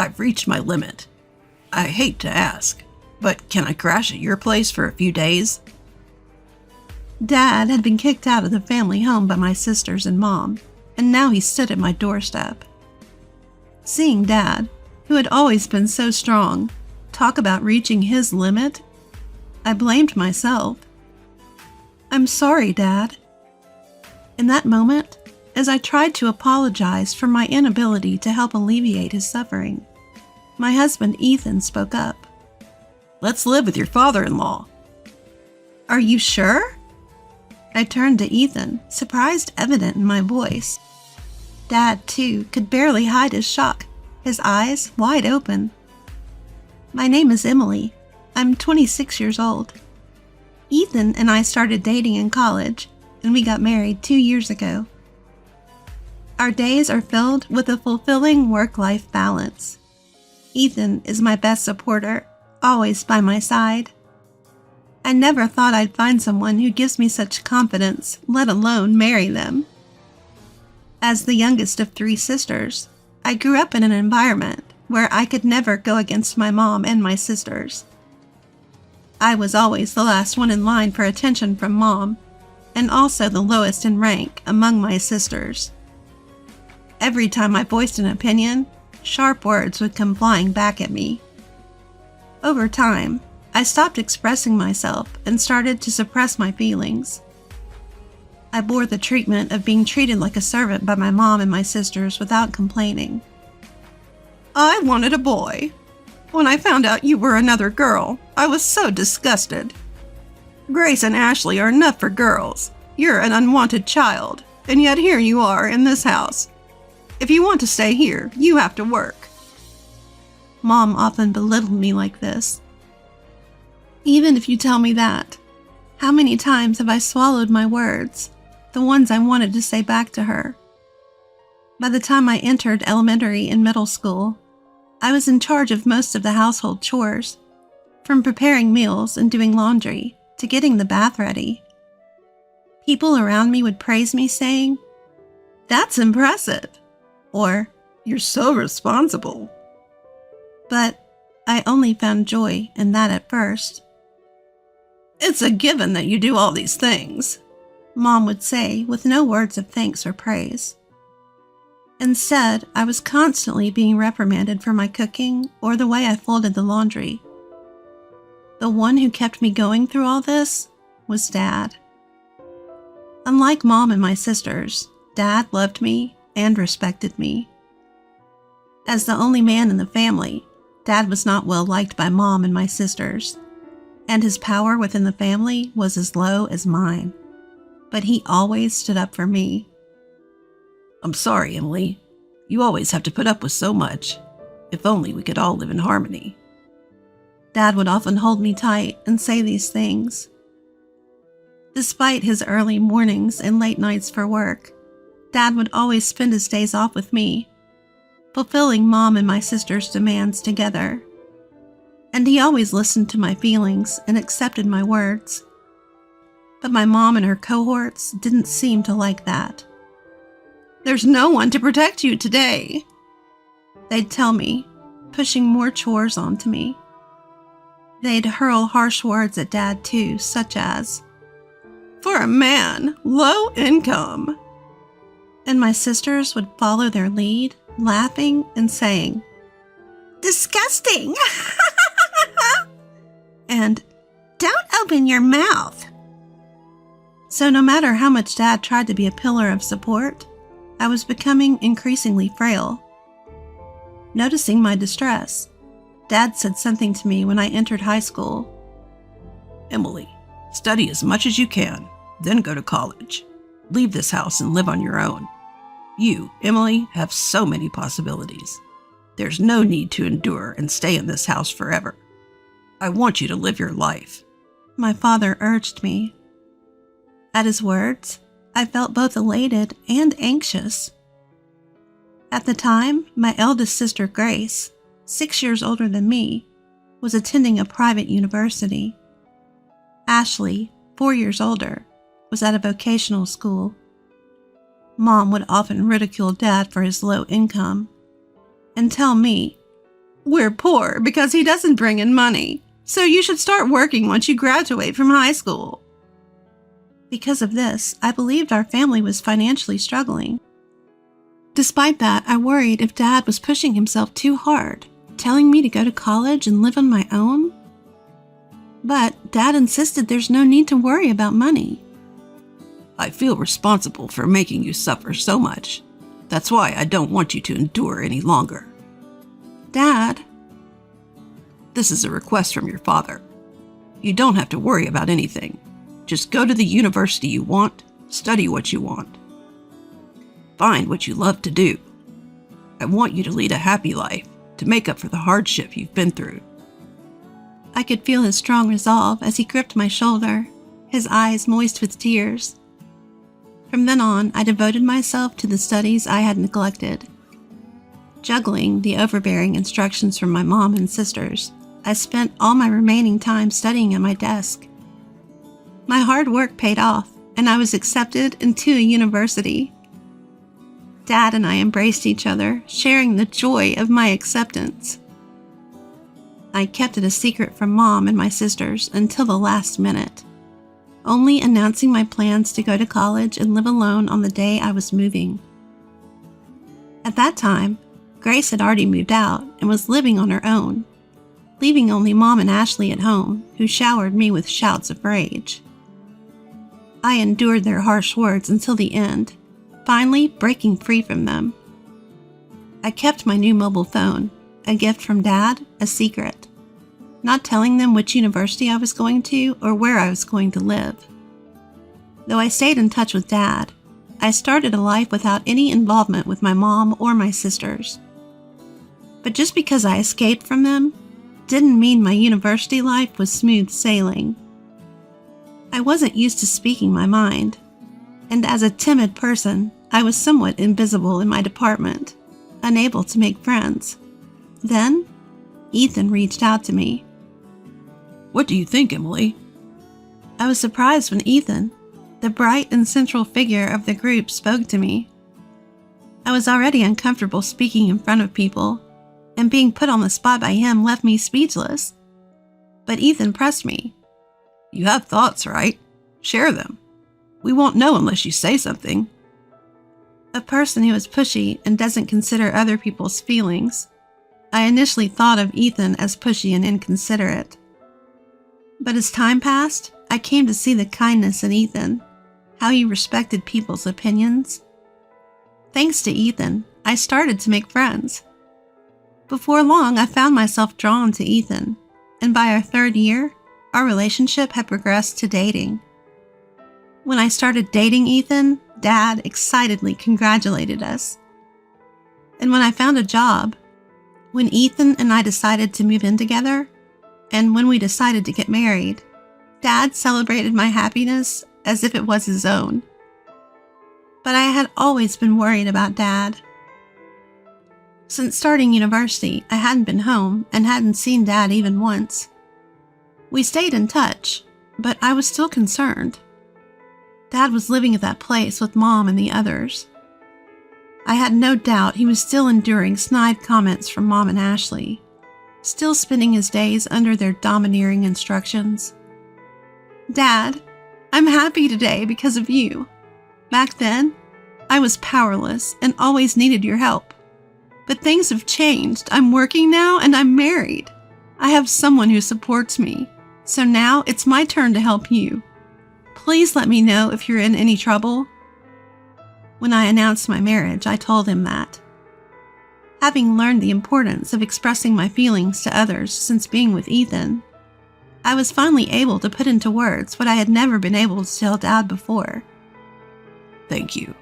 I've reached my limit. I hate to ask, but can I crash at your place for a few days? Dad had been kicked out of the family home by my sisters and Mom, and now he stood at my doorstep. Seeing Dad, who had always been so strong, talk about reaching his limit, I blamed myself. "I'm sorry, Dad." In that moment, as I tried to apologize for my inability to help alleviate his suffering, my husband Ethan spoke up. "Let's live with your father-in-law." "Are you sure?" I turned to Ethan, surprise evident in my voice. Dad, too, could barely hide his shock, his eyes wide open. "My name is Emily. I'm 26 years old. Ethan and I started dating in college, and we got married 2 years ago. Our days are filled with a fulfilling work-life balance. Ethan is my best supporter, always by my side. I never thought I'd find someone who gives me such confidence, let alone marry them. As the youngest of 3 sisters, I grew up in an environment where I could never go against my mom and my sisters. I was always the last one in line for attention from Mom, and also the lowest in rank among my sisters. Every time I voiced an opinion, sharp words would come flying back at me. Over time, I stopped expressing myself and started to suppress my feelings. I bore the treatment of being treated like a servant by my mom and my sisters without complaining. "I wanted a boy. When I found out you were another girl, I was so disgusted. Grace and Ashley are enough for girls. You're an unwanted child, and yet here you are in this house. If you want to stay here, you have to work." Mom often belittled me like this. Even if you tell me that, how many times have I swallowed my words, the ones I wanted to say back to her? By the time I entered elementary and middle school, I was in charge of most of the household chores, from preparing meals and doing laundry to getting the bath ready. People around me would praise me, saying, "That's impressive," or "You're so responsible." But I only found joy in that at first. "It's a given that you do all these things," Mom would say with no words of thanks or praise. Instead, I was constantly being reprimanded for my cooking or the way I folded the laundry. The one who kept me going through all this was Dad. Unlike Mom and my sisters, Dad loved me and respected me. As the only man in the family, Dad was not well liked by Mom and my sisters, and his power within the family was as low as mine. But he always stood up for me. "I'm sorry, Emily. You always have to put up with so much. If only we could all live in harmony." Dad would often hold me tight and say these things. Despite his early mornings and late nights for work, Dad would always spend his days off with me, fulfilling Mom and my sister's demands together. And he always listened to my feelings and accepted my words. But my mom and her cohorts didn't seem to like that. "There's no one to protect you today," they'd tell me, pushing more chores onto me. They'd hurl harsh words at Dad too, such as, "For a man, low income." And my sisters would follow their lead, laughing and saying, "Disgusting!" and "Don't open your mouth." So no matter how much Dad tried to be a pillar of support, I was becoming increasingly frail. Noticing my distress, Dad said something to me when I entered high school. "Emily, study as much as you can, then go to college. Leave this house and live on your own. You, Emily, have so many possibilities. There's no need to endure and stay in this house forever. I want you to live your life," my father urged me. At his words, I felt both elated and anxious. At the time, my eldest sister Grace, 6 years older than me, was attending a private university. Ashley, 4 years older, was at a vocational school. Mom would often ridicule Dad for his low income and tell me, We're poor because he doesn't bring in money, so you should start working once you graduate from high school. Because of this, I believed our family was financially struggling. Despite that, I worried if Dad was pushing himself too hard, telling me to go to college and live on my own. But Dad insisted there's no need to worry about money. I feel responsible for making you suffer so much. That's why I don't want you to endure any longer. Dad, this is a request from your father. You don't have to worry about anything. Just go to the university you want, study what you want. Find what you love to do. I want you to lead a happy life to make up for the hardship you've been through. I could feel his strong resolve as he gripped my shoulder, his eyes moist with tears. From then on, I devoted myself to the studies I had neglected. Juggling the overbearing instructions from my mom and sisters, I spent all my remaining time studying at my desk. My hard work paid off, and I was accepted into a university. Dad and I embraced each other, sharing the joy of my acceptance. I kept it a secret from Mom and my sisters until the last minute, only announcing my plans to go to college and live alone on the day I was moving. At that time, Grace had already moved out and was living on her own, leaving only Mom and Ashley at home, who showered me with shouts of rage. I endured their harsh words until the end, finally breaking free from them. I kept my new mobile phone, a gift from Dad, a secret, not telling them which university I was going to or where I was going to live. Though I stayed in touch with Dad, I started a life without any involvement with my mom or my sisters. But just because I escaped from them didn't mean my university life was smooth sailing. I wasn't used to speaking my mind, and as a timid person, I was somewhat invisible in my department, unable to make friends. Then, Ethan reached out to me. What do you think, Emily? I was surprised when Ethan, the bright and central figure of the group, spoke to me. I was already uncomfortable speaking in front of people, and being put on the spot by him left me speechless. But Ethan pressed me. You have thoughts, right? Share them. We won't know unless you say something. A person who is pushy and doesn't consider other people's feelings. I initially thought of Ethan as pushy and inconsiderate. But as time passed, I came to see the kindness in Ethan, how he respected people's opinions. Thanks to Ethan, I started to make friends. Before long, I found myself drawn to Ethan, and by our third year, our relationship had progressed to dating. When I started dating Ethan, Dad excitedly congratulated us. And when I found a job, when Ethan and I decided to move in together, and when we decided to get married, Dad celebrated my happiness as if it was his own. But I had always been worried about Dad. Since starting university, I hadn't been home and hadn't seen Dad even once. We stayed in touch, but I was still concerned. Dad was living at that place with Mom and the others. I had no doubt he was still enduring snide comments from Mom and Ashley, still spending his days under their domineering instructions. Dad, I'm happy today because of you. Back then, I was powerless and always needed your help. But things have changed. I'm working now and I'm married. I have someone who supports me. So now it's my turn to help you. Please let me know if you're in any trouble. When I announced my marriage, I told him that. Having learned the importance of expressing my feelings to others since being with Ethan, I was finally able to put into words what I had never been able to tell Dad before. Thank you.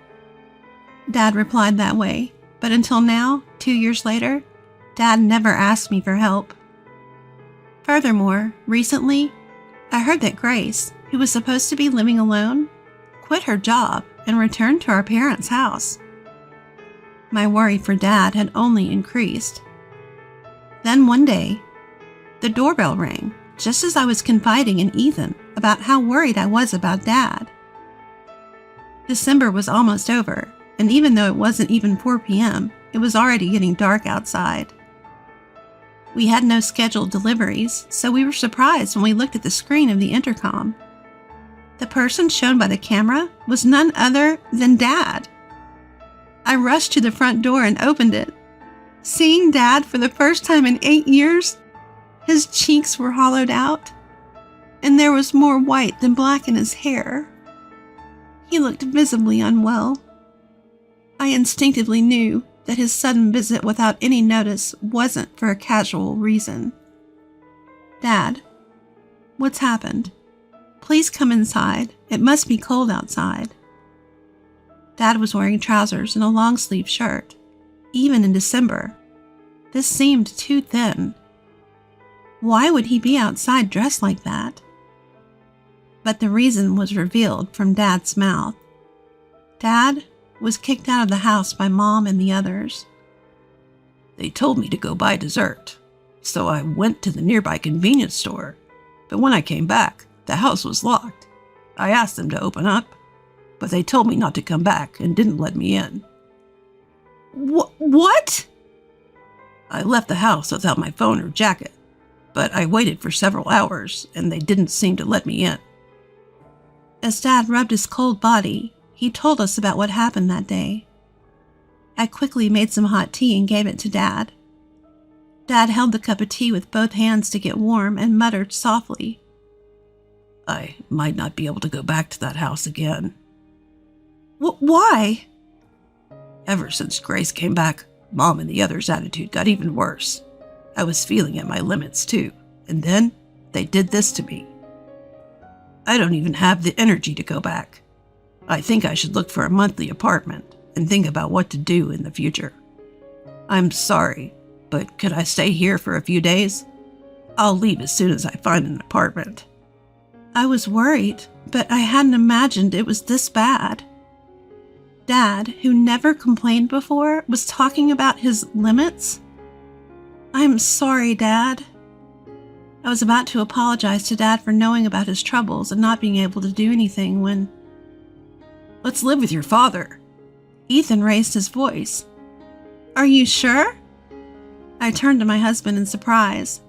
Dad replied that way, but until now, 2 years later, Dad never asked me for help. Furthermore, recently, I heard that Grace, who was supposed to be living alone, quit her job and returned to our parents' house. My worry for Dad had only increased. Then one day, the doorbell rang just as I was confiding in Ethan about how worried I was about Dad. December was almost over, and even though it wasn't even 4 p.m., it was already getting dark outside. We had no scheduled deliveries, so we were surprised when we looked at the screen of the intercom. The person shown by the camera was none other than Dad. I rushed to the front door and opened it. Seeing Dad for the first time in 8 years, his cheeks were hollowed out, and there was more white than black in his hair. He looked visibly unwell. I instinctively knew that his sudden visit without any notice wasn't for a casual reason. "Dad, what's happened? Please come inside. It must be cold outside." Dad was wearing trousers and a long-sleeve shirt, even in December. This seemed too thin. Why would he be outside dressed like that? But the reason was revealed from Dad's mouth. Dad was kicked out of the house by Mom and the others. "They told me to go buy dessert, so I went to the nearby convenience store. But when I came back, the house was locked. I asked them to open up, but they told me not to come back and didn't let me in." What? "I left the house without my phone or jacket, but I waited for several hours and they didn't seem to let me in." As Dad rubbed his cold body, he told us about what happened that day. I quickly made some hot tea and gave it to Dad. Dad held the cup of tea with both hands to get warm and muttered softly, "I might not be able to go back to that house again." Why? "Ever since Grace came back, Mom and the others' attitude got even worse. I was feeling at my limits too, and then they did this to me. I don't even have the energy to go back. I think I should look for a monthly apartment and think about what to do in the future. I'm sorry, but could I stay here for a few days? I'll leave as soon as I find an apartment." I was worried, but I hadn't imagined it was this bad. Dad, who never complained before, was talking about his limits? "I'm sorry, Dad." I was about to apologize to Dad for knowing about his troubles and not being able to do anything when "Let's live with your father." Ethan raised his voice. "Are you sure?" I turned to my husband in surprise.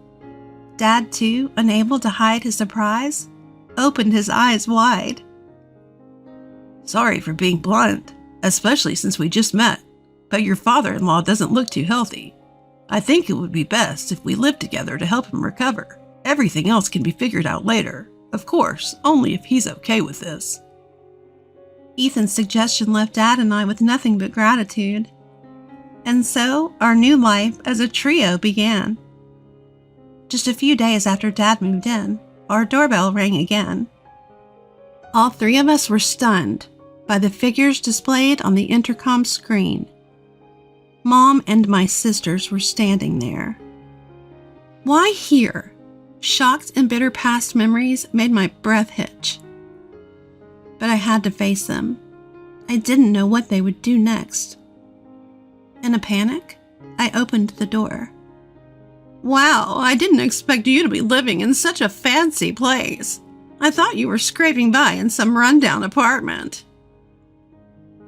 Dad, too, unable to hide his surprise, opened his eyes wide. "Sorry for being blunt, especially since we just met, but your father-in-law doesn't look too healthy. I think it would be best if we lived together to help him recover. Everything else can be figured out later, of course, only if he's okay with this." Ethan's suggestion left Dad and I with nothing but gratitude. And so, our new life as a trio began. Just a few days after Dad moved in, our doorbell rang again. All three of us were stunned by the figures displayed on the intercom screen. Mom and my sisters were standing there. Why here? Shocked and bitter past memories made my breath hitch. But I had to face them. I didn't know what they would do next. In a panic, I opened the door. "Wow, I didn't expect you to be living in such a fancy place. I thought you were scraping by in some rundown apartment."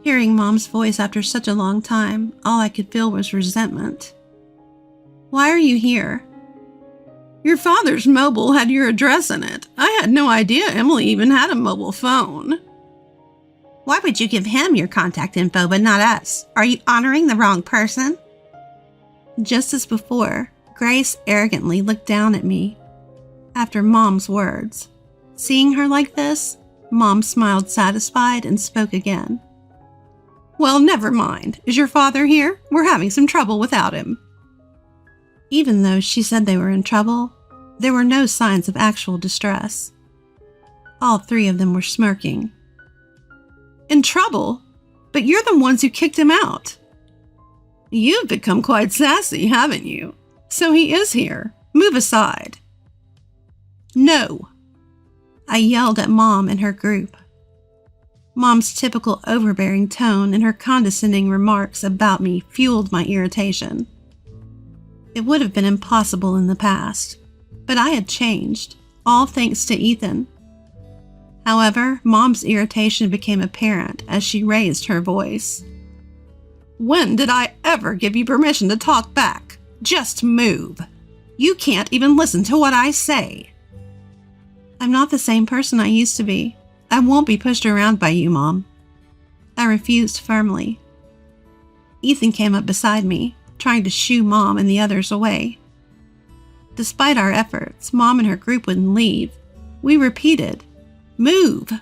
Hearing Mom's voice after such a long time, all I could feel was resentment. "Why are you here?" "Your father's mobile had your address in it. I had no idea Emily even had a mobile phone." "Why would you give him your contact info but not us? Are you honoring the wrong person?" Just as before, Grace arrogantly looked down at me. After Mom's words, seeing her like this, Mom smiled satisfied and spoke again. "Well, never mind. Is your father here? We're having some trouble without him." Even though she said they were in trouble, there were no signs of actual distress. All three of them were smirking. "In trouble? But you're the ones who kicked him out." "You've become quite sassy, haven't you? So he is here. Move aside." "No!" I yelled at Mom and her group. Mom's typical overbearing tone and her condescending remarks about me fueled my irritation. It would have been impossible in the past, but I had changed, all thanks to Ethan. However, Mom's irritation became apparent as she raised her voice. "When did I ever give you permission to talk back? Just move." You can't even listen to what I say. I'm not the same person I used to be. I won't be pushed around by you, Mom. I refused firmly. Ethan came up beside me, trying to shoo Mom and the others away. Despite our efforts, Mom and her group wouldn't leave. We repeated, "Move,"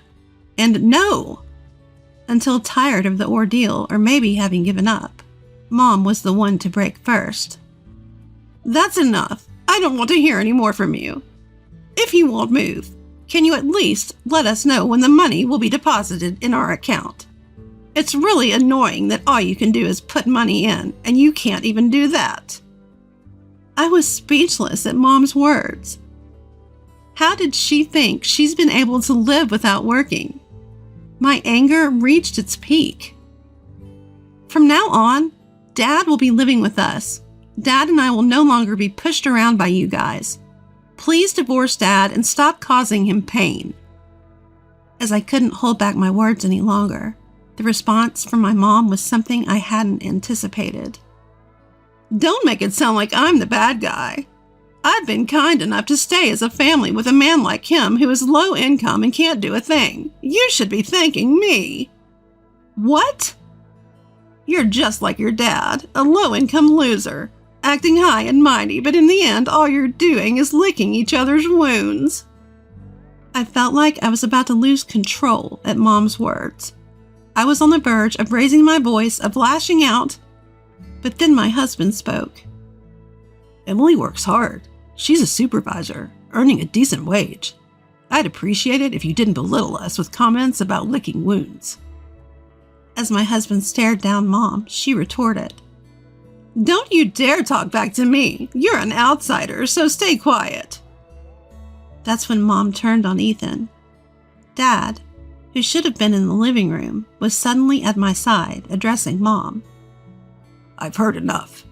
and "No," until tired of the ordeal or maybe having given up. Mom was the one to break first. "That's enough. I don't want to hear any more from you. If you won't move, can you at least let us know when the money will be deposited in our account? It's really annoying that all you can do is put money in, and you can't even do that." I was speechless at Mom's words. How did she think she's been able to live without working? My anger reached its peak. From now on, Dad will be living with us. Dad and I will no longer be pushed around by you guys. Please divorce Dad and stop causing him pain. As I couldn't hold back my words any longer, the response from my mom was something I hadn't anticipated. "Don't make it sound like I'm the bad guy. I've been kind enough to stay as a family with a man like him who is low income and can't do a thing. You should be thanking me." "What?" "You're just like your dad, a low-income loser, acting high and mighty, but in the end, all you're doing is licking each other's wounds." I felt like I was about to lose control at Mom's words. I was on the verge of raising my voice, of lashing out, but then my husband spoke. "Emily works hard. She's a supervisor, earning a decent wage. I'd appreciate it if you didn't belittle us with comments about licking wounds." As my husband stared down Mom, she retorted, "Don't you dare talk back to me. You're an outsider, so stay quiet." That's when Mom turned on Ethan. Dad, who should have been in the living room, was suddenly at my side, addressing Mom. "I've heard enough.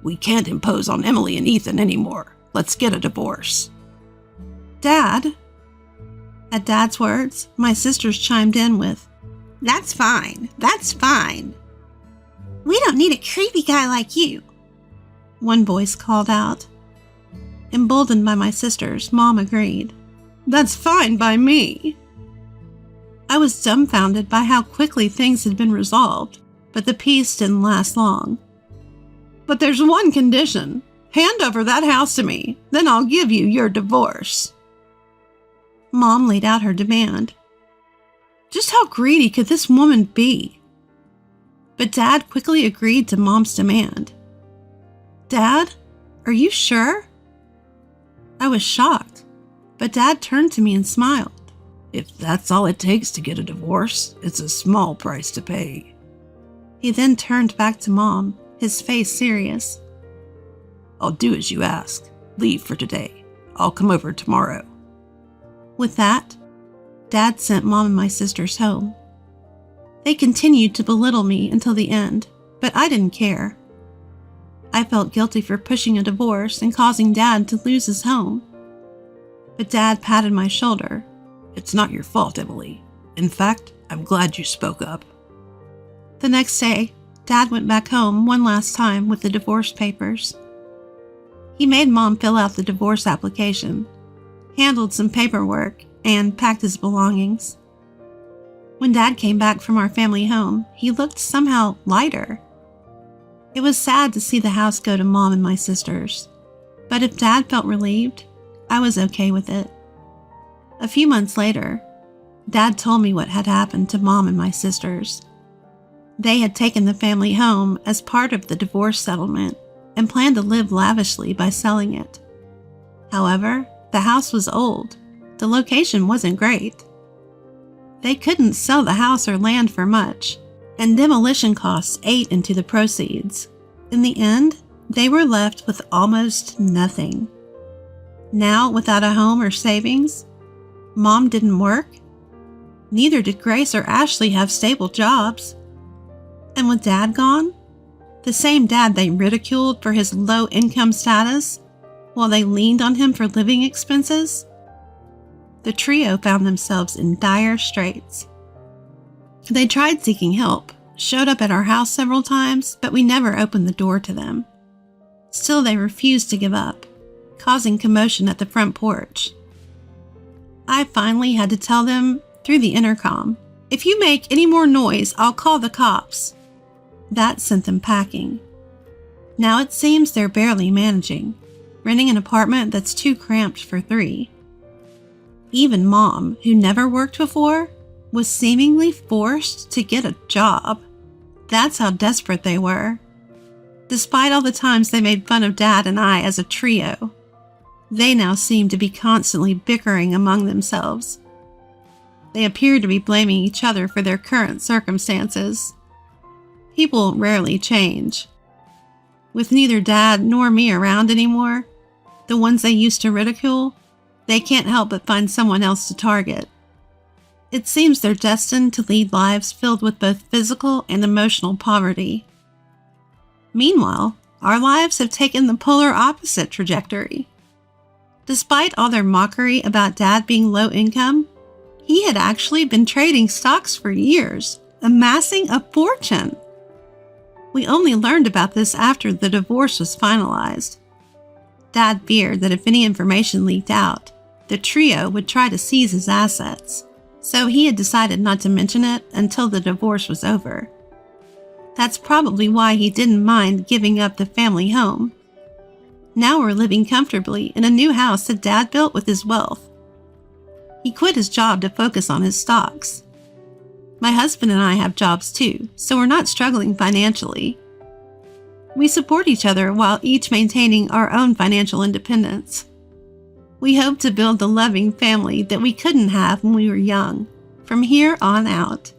We can't impose on Emily and Ethan anymore. Let's get a divorce." "Dad?" At Dad's words, my sisters chimed in with, "That's fine. That's fine. We don't need a creepy guy like you." one voice called out. Emboldened by my sisters, Mom agreed. "That's fine by me." I was dumbfounded by how quickly things had been resolved, but the peace didn't last long. "But there's one condition. Hand over that house to me, then I'll give you your divorce." Mom laid out her demand. Just how greedy could this woman be? But Dad quickly agreed to Mom's demand. "Dad, are you sure?" I was shocked, but Dad turned to me and smiled. "If that's all it takes to get a divorce, it's a small price to pay." He then turned back to Mom, his face serious. "I'll do as you ask. Leave for today. I'll come over tomorrow." With that, Dad sent Mom and my sisters home. They continued to belittle me until the end, but I didn't care. I felt guilty for pushing a divorce and causing Dad to lose his home. But Dad patted my shoulder. "It's not your fault, Emily. In fact, I'm glad you spoke up." The next day, Dad went back home one last time with the divorce papers. He made Mom fill out the divorce application, handled some paperwork, and packed his belongings. When Dad came back from our family home, he looked somehow lighter. It was sad to see the house go to Mom and my sisters, but if Dad felt relieved, I was okay with it. A few months later, Dad told me what had happened to Mom and my sisters. They had taken the family home as part of the divorce settlement and planned to live lavishly by selling it. However, the house was old. The location wasn't great. They couldn't sell the house or land for much, and demolition costs ate into the proceeds. In the end, they were left with almost nothing. Now, without a home or savings, Mom didn't work. Neither did Grace or Ashley have stable jobs. And with Dad gone, the same Dad they ridiculed for his low income status, while they leaned on him for living expenses, the trio found themselves in dire straits. They tried seeking help, showed up at our house several times, but we never opened the door to them. Still, they refused to give up. causing commotion at the front porch. I finally had to tell them through the intercom, "If you make any more noise, I'll call the cops." That sent them packing. Now it seems they're barely managing, renting an apartment that's too cramped for 3. Even Mom, who never worked before, was seemingly forced to get a job. That's how desperate they were. Despite all the times they made fun of Dad and I as a trio, they now seem to be constantly bickering among themselves. They appear to be blaming each other for their current circumstances. People rarely change. With neither Dad nor me around anymore, the ones they used to ridicule, they can't help but find someone else to target. It seems they're destined to lead lives filled with both physical and emotional poverty. Meanwhile, our lives have taken the polar opposite trajectory. Despite all their mockery about Dad being low income, he had actually been trading stocks for years, amassing a fortune. We only learned about this after the divorce was finalized. Dad feared that if any information leaked out, the trio would try to seize his assets, so he had decided not to mention it until the divorce was over. That's probably why he didn't mind giving up the family home. Now we're living comfortably in a new house that Dad built with his wealth. He quit his job to focus on his stocks. My husband and I have jobs too, so we're not struggling financially. We support each other while each maintaining our own financial independence. We hope to build the loving family that we couldn't have when we were young, from here on out.